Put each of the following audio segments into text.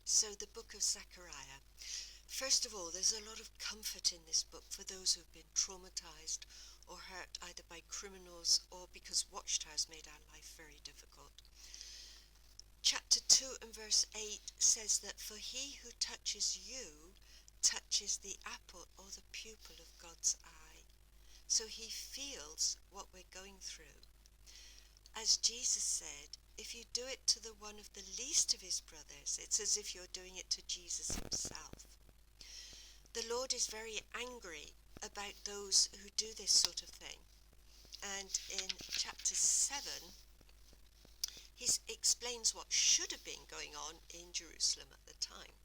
So the book of Zechariah. First of all, there's a lot of comfort in this book for those who've been traumatized or hurt either by criminals or because Watchtower's made our life very difficult. Chapter 2 and verse 8 says that for he who touches you touches the apple or the pupil of God's eye. So he feels what we're going through. As Jesus said, if you do it to the one of the least of his brothers, it's as if you're doing it to Jesus himself. The Lord is very angry about those who do this sort of thing. And in chapter 7, he explains what should have been going on in Jerusalem at the time.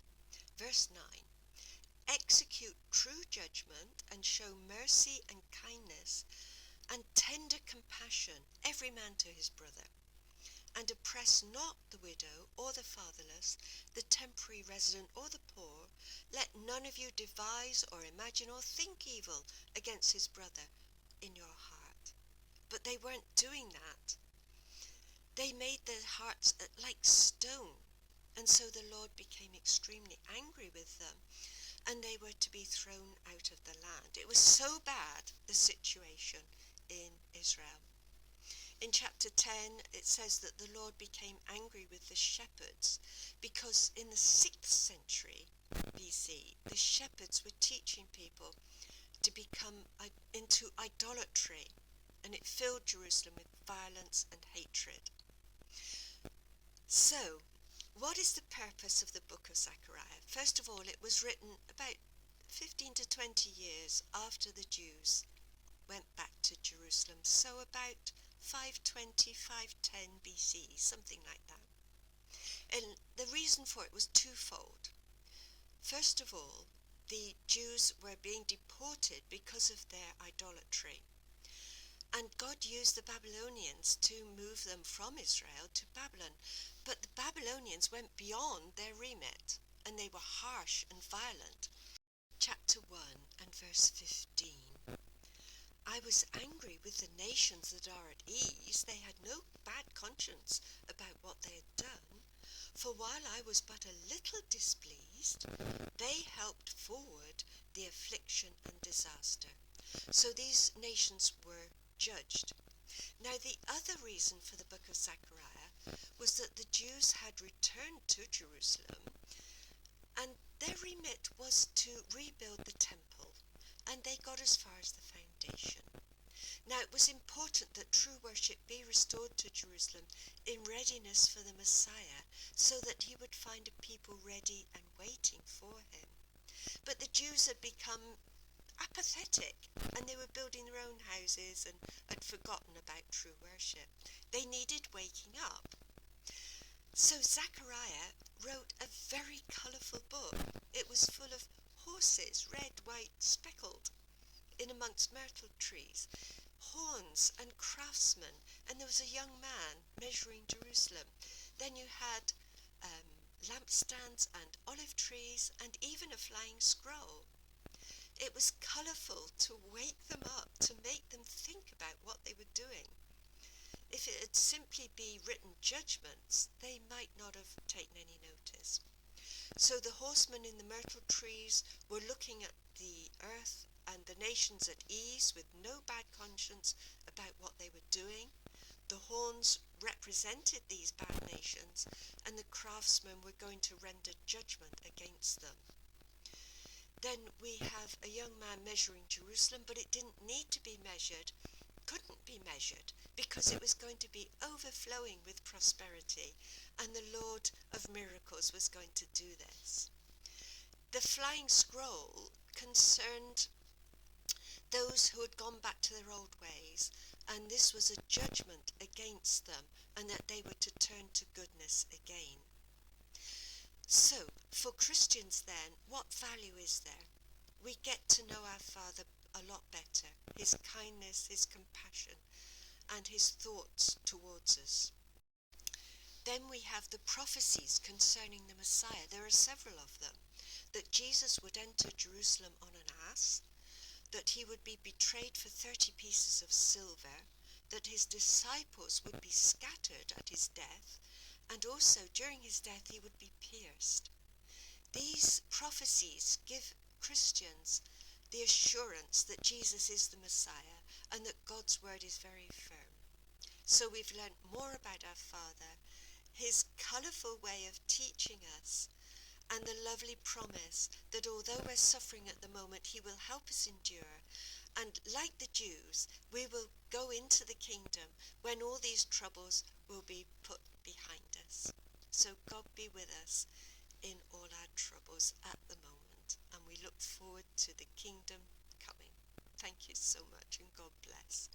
Verse 9, execute true judgment and show mercy and kindness and tender compassion, every man to his brother, and oppress not the widow or the fatherless, the temporary resident or the poor. Let none of you devise or imagine or think evil against his brother in your heart. But they weren't doing that. They made their hearts like stone, and so the Lord became extremely angry with them, and they were to be thrown out of the land. It was so bad, the situation in Israel. In chapter 10, it says that the Lord became angry with the shepherds because in the 6th century BC, the shepherds were teaching people to become into idolatry, and it filled Jerusalem with violence and hatred. So, what is the purpose of the book of Zechariah? First of all, it was written about 15 to 20 years after the Jews went back to Jerusalem, so about 520, 510 BC, something like that. And the reason for it was twofold. First of all, the Jews were being deported because of their idolatry. And God used the Babylonians to move them from Israel to Babylon. But the Babylonians went beyond their remit, and they were harsh and violent. Chapter 1 and verse 15. I was angry with the nations that are at ease. They had no bad conscience about what they had done. For while I was but a little displeased, they helped forward the affliction and disaster. So these nations were judged. Now the other reason for the book of Zechariah was that the Jews had returned to Jerusalem, and their remit was to rebuild the temple, and they got as far as the foundation. Now it was important that true worship be restored to Jerusalem in readiness for the Messiah, so that he would find a people ready and waiting for him. But the Jews had become apathetic, and they were building their own houses and had forgotten about true worship. They needed waking up. So Zechariah wrote a very colourful book. It was full of horses, red, white, speckled, in amongst myrtle trees, horns and craftsmen, and there was a young man measuring Jerusalem. Then you had lampstands and olive trees and even a flying scroll. It was colourful to wake them up, to make them think about what they were doing. If it had simply been written judgments, they might not have taken any notice. So the horsemen in the myrtle trees were looking at the earth and the nations at ease with no bad conscience about what they were doing. The horns represented these bad nations, and the craftsmen were going to render judgment against them. Then we have a young man measuring Jerusalem, but it didn't need to be measured, couldn't be measured, because it was going to be overflowing with prosperity, and the Lord of miracles was going to do this. The flying scroll concerned those who had gone back to their old ways, and this was a judgment against them, and that they were to turn to goodness again. So, for Christians then, what value is there? We get to know our Father a lot better, his kindness, his compassion, and his thoughts towards us. Then we have the prophecies concerning the Messiah. There are several of them. That Jesus would enter Jerusalem on an ass, that he would be betrayed for 30 pieces of silver, that his disciples would be scattered at his death, and also during his death he would be pierced. These prophecies give Christians the assurance that Jesus is the Messiah and that God's word is very firm. So we've learnt more about our Father, his colourful way of teaching us, and the lovely promise that although we're suffering at the moment, he will help us endure. And like the Jews, we will go into the kingdom when all these troubles will be put behind us. So God be with us in all our troubles at the moment, and we look forward to the kingdom coming. Thank you so much, and God bless.